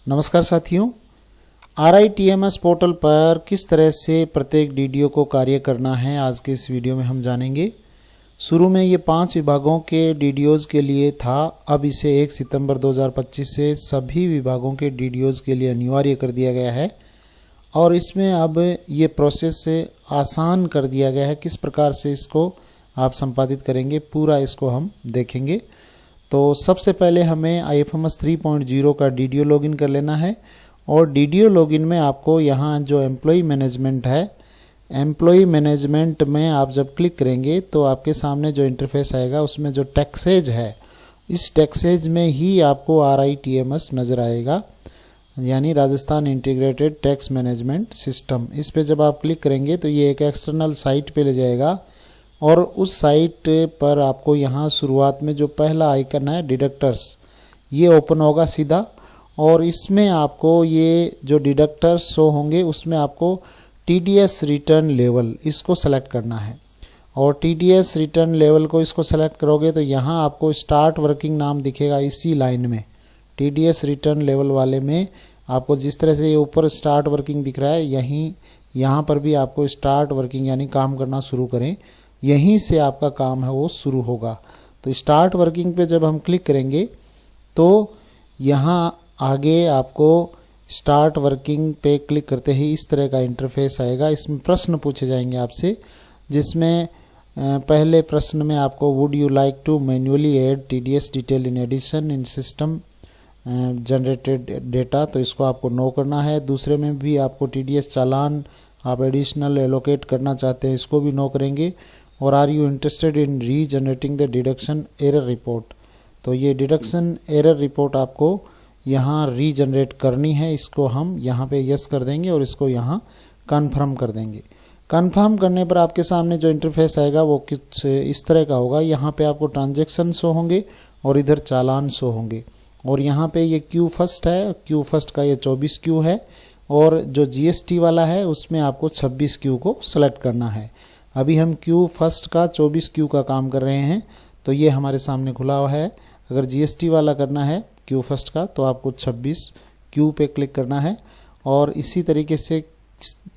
नमस्कार साथियों, RITMS portal पर किस तरह से प्रत्येक DDO को कार्य करना है आज के इस वीडियो में हम जानेंगे। शुरू में ये 5 विभागों के DDOs के लिए था, अब इसे 1 सितंबर 2025 से सभी विभागों के DDOs के लिए अनिवार्य कर दिया गया है और इसमें अब ये प्रोसेस आसान कर दिया गया है। किस प्रकार से इसको आप संपादित करेंगे पूरा इसको हम देखेंगे। तो सबसे पहले हमें IFMS 3.0 का DDO लॉगिन कर लेना है और DDO लॉगिन में आपको यहाँ जो एम्प्लॉय मैनेजमेंट है, एम्प्लॉय मैनेजमेंट में आप जब क्लिक करेंगे तो आपके सामने जो इंटरफेस आएगा उसमें जो टैक्सेज है, इस टैक्सेज में ही आपको RITMS नज़र आएगा, यानी Rajasthan integrated tax management system. इस पे जब आप क्लिक करेंगे तो ये एक एक्सटर्नल साइट पे ले जाएगा और उस साइट पर आपको यहाँ शुरुआत में जो पहला आइकन है डिडक्टर्स, ये ओपन होगा सीधा और इसमें आपको ये जो डिडक्टर्स शो होंगे उसमें आपको TDS रिटर्न लेवल इसको सेलेक्ट करना है और TDS रिटर्न लेवल को इसको सेलेक्ट करोगे तो यहाँ आपको स्टार्ट वर्किंग नाम दिखेगा। इसी लाइन में TDS रिटर्न लेवल वाले में आपको जिस तरह से ये ऊपर स्टार्ट वर्किंग दिख रहा है, यहाँ पर भी आपको स्टार्ट वर्किंग यानी काम करना शुरू करें, यहीं से आपका काम है वो शुरू होगा। तो स्टार्ट वर्किंग पे जब हम क्लिक करेंगे तो यहाँ आगे आपको स्टार्ट वर्किंग पे क्लिक करते ही इस तरह का इंटरफेस आएगा। इसमें प्रश्न पूछे जाएंगे आपसे, जिसमें पहले प्रश्न में आपको would you like to manually add TDS detail in addition in system generated data, तो इसको आपको नो करना है। दूसरे में भी आपको TDS चालान आप एडिशनल एलोकेट करना चाहते हैं, इसको भी नो करेंगे। और are you interested in regenerating the deduction error report, तो ये डिडक्शन एरर रिपोर्ट आपको यहाँ रीजनरेट करनी है, इसको हम यहाँ पे यस कर देंगे और इसको यहाँ कन्फर्म कर देंगे। कन्फर्म करने पर आपके सामने जो इंटरफेस आएगा वो कुछ इस तरह का होगा। यहाँ पे आपको ट्रांजैक्शन शो होंगे और इधर चालान शो होंगे और यहाँ पे ये क्यू फर्स्ट है, क्यू फर्स्ट का ये 24 क्यू है और जो GST वाला है उसमें आपको 26 क्यू को सेलेक्ट करना है। अभी हम क्यू फर्स्ट का 24 क्यू का काम कर रहे हैं तो ये हमारे सामने खुला हुआ है। अगर GST वाला करना है क्यू फर्स्ट का तो आपको 26 क्यू पे क्लिक करना है और इसी तरीके से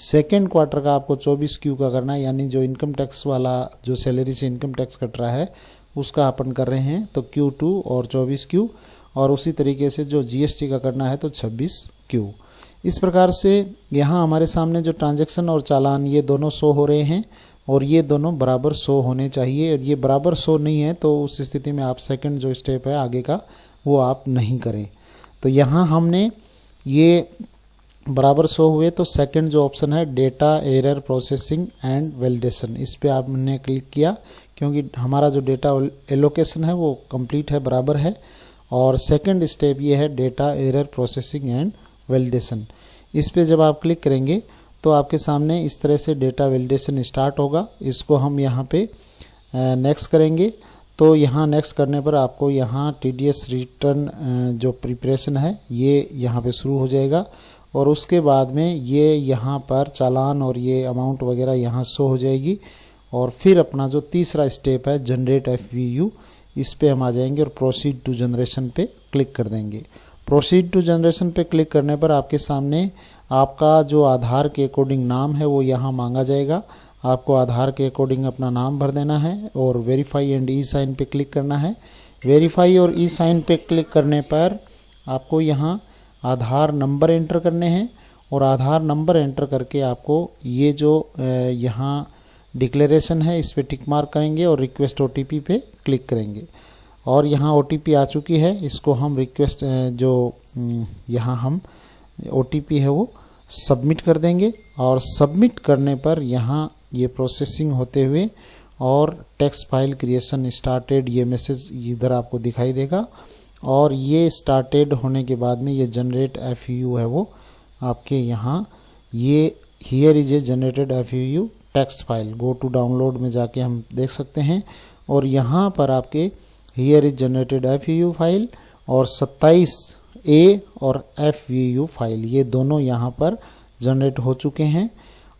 सेकेंड क्वार्टर का आपको 24 क्यू का करना है, यानी जो इनकम टैक्स वाला जो सैलरी से इनकम टैक्स कट रहा है उसका अपन कर रहे हैं तो Q2 और 24 क्यू, और उसी तरीके से जो GST का करना है तो 26 क्यू। इस प्रकार से यहाँ हमारे सामने जो ट्रांजैक्शन और चालान ये दोनों शो हो रहे हैं और ये दोनों बराबर शो होने चाहिए, और ये बराबर शो नहीं है तो उस स्थिति में आप सेकंड जो स्टेप है आगे का वो आप नहीं करें। तो यहाँ हमने ये बराबर शो हुए तो सेकंड जो ऑप्शन है data error processing and validation, इस पे आपने क्लिक किया क्योंकि हमारा जो डेटा एलोकेशन है वो कंप्लीट है, बराबर है। और सेकंड स्टेप ये है data error processing and validation. इस पे जब आप क्लिक करेंगे तो आपके सामने इस तरह से डेटा वैलिडेशन स्टार्ट होगा। इसको हम यहाँ पे नेक्स्ट करेंगे तो यहाँ नेक्स्ट करने पर आपको यहाँ TDS रिटर्न जो प्रिपरेशन है ये यहाँ पे शुरू हो जाएगा और उसके बाद में ये यहाँ पर चालान और ये अमाउंट वगैरह यहाँ शो हो जाएगी। और फिर अपना जो तीसरा स्टेप है जनरेट FVU, इस पे हम आ जाएंगे और प्रोसीड टू जनरेशन पे क्लिक कर देंगे। प्रोसीड टू जनरेशन पे क्लिक करने पर आपके सामने आपका जो आधार के अकॉर्डिंग नाम है वो यहाँ मांगा जाएगा। आपको आधार के अकॉर्डिंग अपना नाम भर देना है और वेरीफाई एंड ई साइन पे क्लिक करना है। वेरीफाई और ई साइन पे क्लिक करने पर आपको यहाँ आधार नंबर एंटर करने हैं और आधार नंबर एंटर करके आपको ये जो यहाँ डिक्लेरेशन है इस पर टिक मार्क करेंगे और रिक्वेस्ट OTP पे क्लिक करेंगे और यहाँ OTP आ चुकी है। इसको हम रिक्वेस्ट जो यहाँ हम OTP है वो सबमिट कर देंगे और सबमिट करने पर यहाँ ये प्रोसेसिंग होते हुए और टैक्स फाइल क्रिएशन स्टार्टेड ये मैसेज इधर आपको दिखाई देगा और ये स्टार्टेड होने के बाद में ये जनरेट FVU है वो आपके यहाँ ये here is a generated FVU text file, go to download में जाके हम देख सकते हैं और यहाँ पर आपके here is generated FVU file और 27A और FVU फाइल ये दोनों यहाँ पर जनरेट हो चुके हैं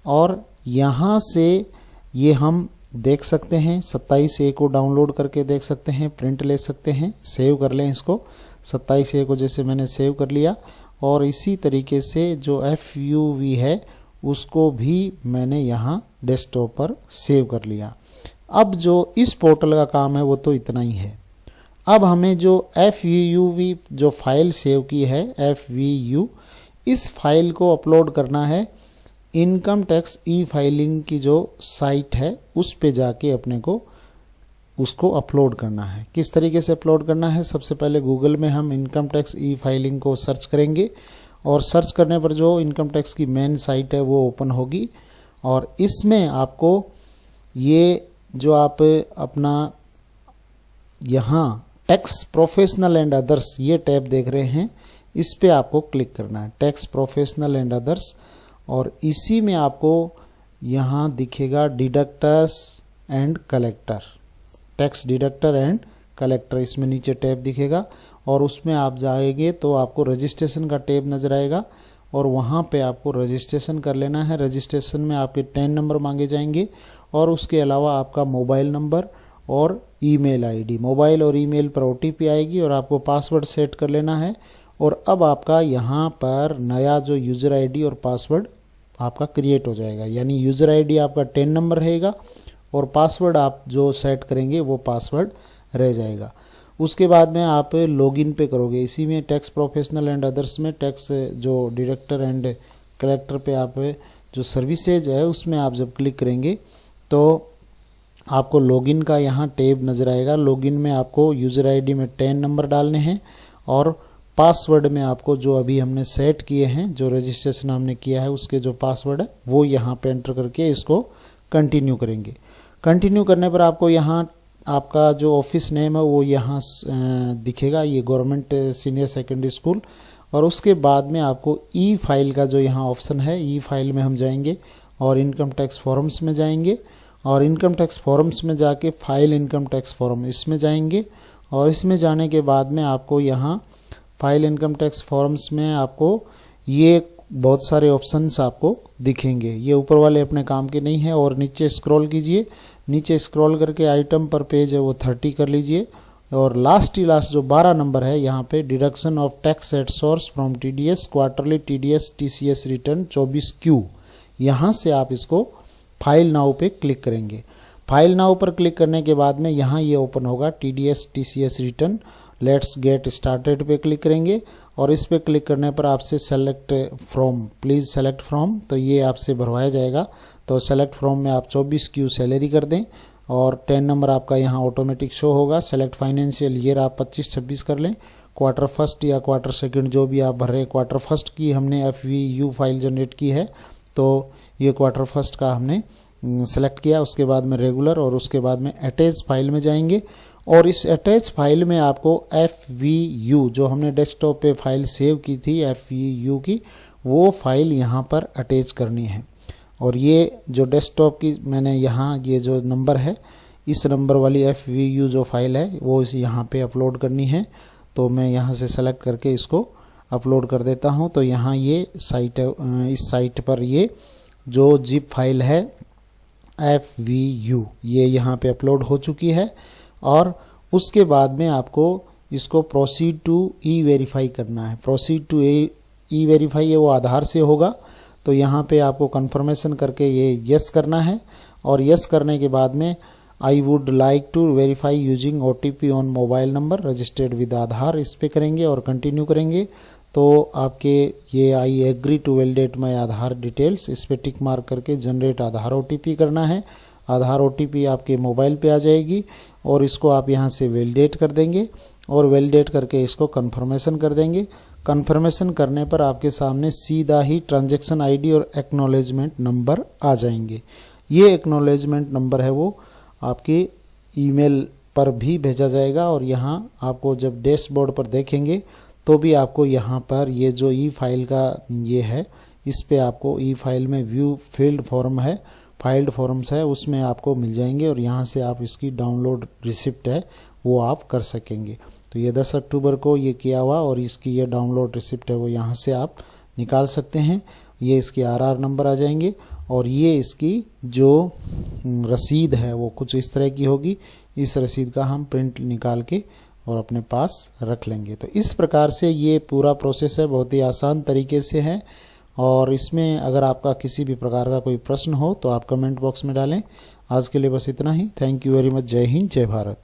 और यहाँ से ये हम देख सकते हैं। 27A को डाउनलोड करके देख सकते हैं, प्रिंट ले सकते हैं, सेव कर लें इसको। 27A को जैसे मैंने सेव कर लिया और इसी तरीके से जो FUV है उसको भी मैंने यहाँ डेस्कटॉप पर सेव कर लिया। अब जो इस पोर्टल का काम है वो तो इतना ही है। अब हमें जो FUV जो फाइल सेव की है FVU, इस फाइल को अपलोड करना है इनकम टैक्स ई फाइलिंग की जो साइट है उस पे जाके अपने को उसको अपलोड करना है। किस तरीके से अपलोड करना है? सबसे पहले गूगल में हम इनकम टैक्स ई फाइलिंग को सर्च करेंगे और सर्च करने पर जो इनकम टैक्स की मेन साइट है वो ओपन होगी और इसमें आपको ये जो आप अपना यहाँ टैक्स प्रोफेशनल एंड अदर्स ये टैब देख रहे हैं, इस पे आपको क्लिक करना है, टैक्स प्रोफेशनल एंड अदर्स। और इसी में आपको यहाँ दिखेगा deductors and collector, tax deductor and collector, इसमें नीचे टैब दिखेगा और उसमें आप जाएंगे तो आपको रजिस्ट्रेशन का टैब नजर आएगा और वहाँ पे आपको रजिस्ट्रेशन कर लेना है। रजिस्ट्रेशन में आपके 10 नंबर मांगे जाएंगे और उसके अलावा आपका मोबाइल नंबर और ईमेल आईडी, मोबाइल और ईमेल पर OTP आएगी और आपको पासवर्ड सेट कर लेना है। और अब आपका यहाँ पर नया जो यूज़र आईडी और पासवर्ड आपका क्रिएट हो जाएगा, यानी यूज़र आईडी आपका 10 नंबर रहेगा और पासवर्ड आप जो सेट करेंगे वो पासवर्ड रह जाएगा। उसके बाद में आप लॉगिन पे करोगे, इसी में टैक्स प्रोफेशनल एंड अदर्स में टैक्स जो डायरेक्टर एंड कलेक्टर पे आप जो सर्विसेज है उसमें आप जब क्लिक करेंगे तो आपको लॉगिन का यहाँ टैब नज़र आएगा। लॉगिन में आपको यूज़र आईडी में 10 नंबर डालने हैं और पासवर्ड में आपको जो अभी हमने सेट किए हैं, जो रजिस्ट्रेशन हमने किया है उसके जो पासवर्ड है वो यहाँ पे एंटर करके इसको कंटिन्यू करेंगे। कंटिन्यू करने पर आपको यहाँ आपका जो ऑफिस नेम है वो यहाँ दिखेगा, ये गवर्नमेंट सीनियर सेकेंडरी स्कूल। और उसके बाद में आपको ई फाइल का जो यहाँ ऑप्शन है, ई फाइल में हम जाएंगे और इनकम टैक्स फॉर्म्स में जाएंगे और इनकम टैक्स फॉर्म्स में जाके फाइल इनकम टैक्स फॉर्म इसमें जाएंगे और इसमें जाने के बाद में आपको यहाँ फाइल इनकम टैक्स फॉर्म्स में आपको ये बहुत सारे ऑप्शंस आपको दिखेंगे। ये ऊपर वाले अपने काम के नहीं है और नीचे स्क्रॉल कीजिए, नीचे स्क्रॉल करके आइटम पर पेज है वो 30 कर लीजिए और लास्ट जो 12 नंबर है यहाँ पे deduction of tax at source from TDS quarterly TDS TCS return 24Q, यहाँ से आप इसको फाइल नाउ पे क्लिक करेंगे। फाइल नाउ पर क्लिक करने के बाद में यहाँ ये ओपन होगा TDS TCS return, let's get started पे क्लिक करेंगे और इस पे क्लिक करने पर आपसे select from, please select from, तो ये आपसे भरवाया जाएगा। तो सेलेक्ट फ्रॉम में आप 24Q सैलरी कर दें और 10 नंबर आपका यहाँ ऑटोमेटिक शो होगा। सेलेक्ट फाइनेंशियल ईयर आप 25-26 कर लें, क्वार्टर फर्स्ट या क्वार्टर सेकंड जो भी आप भर रहे हैं। क्वार्टर फर्स्ट की हमने FVU फाइल जनरेट की है तो ये क्वार्टर फर्स्ट का हमने सेलेक्ट किया। उसके बाद में रेगुलर और उसके बाद में अटैच फाइल में जाएंगे और इस अटैच फाइल में आपको FVU जो हमने डेस्कटॉप पे फाइल सेव की थी FVU की, वो फाइल यहाँ पर अटैच करनी है। और ये जो डेस्कटॉप की मैंने यहाँ ये जो नंबर है, इस नंबर वाली FVU जो फाइल है वो इस यहाँ पे अपलोड करनी है। तो मैं यहाँ से सेलेक्ट करके इसको अपलोड कर देता हूँ। तो यहाँ ये साइट है, इस साइट पर ये जो जिप फाइल है FVU ये यहाँ पे अपलोड हो चुकी है। और उसके बाद में आपको इसको प्रोसीड टू ई वेरीफाई करना है। प्रोसीड टू ई वेरीफाई ये वो आधार से होगा, तो यहाँ पे आपको कंफर्मेशन करके ये यस करना है और यस करने के बाद में I would like to verify using OTP on mobile number registered with Aadhaar, इस पे करेंगे और कंटिन्यू करेंगे। तो आपके ये I agree to validate my Aadhaar details, इस पे टिक मार्क करके जनरेट आधार OTP करना है। आधार OTP आपके मोबाइल पे आ जाएगी और इसको आप यहाँ से वैलिडेट कर देंगे और वैलिडेट करके इसको कंफर्मेशन कर देंगे। कंफर्मेशन करने पर आपके सामने सीधा ही ट्रांजैक्शन आईडी और एक्नॉलेजमेंट नंबर आ जाएंगे। ये एक्नॉलेजमेंट नंबर है वो आपके ईमेल पर भी भेजा जाएगा और यहाँ आपको जब डैशबोर्ड पर देखेंगे तो भी आपको यहाँ पर ये जो ई फाइल का ये है, इस पे आपको ई फाइल में व्यू फील्ड फॉर्म है, फाइल्ड फॉर्म्स है, उसमें आपको मिल जाएंगे और यहाँ से आप इसकी डाउनलोड रिसिप्ट है वो आप कर सकेंगे। तो ये 10 अक्टूबर को ये किया हुआ और इसकी ये डाउनलोड रिसिप्ट है वो यहाँ से आप निकाल सकते हैं। ये इसकी RR नंबर आ जाएंगे और ये इसकी जो रसीद है वो कुछ इस तरह की होगी। इस रसीद का हम प्रिंट निकाल के और अपने पास रख लेंगे। तो इस प्रकार से ये पूरा प्रोसेस है, बहुत ही आसान तरीके से है। और इसमें अगर आपका किसी भी प्रकार का कोई प्रश्न हो तो आप कमेंट बॉक्स में डालें। आज के लिए बस इतना ही। Thank you very much. जय हिंद, जय भारत।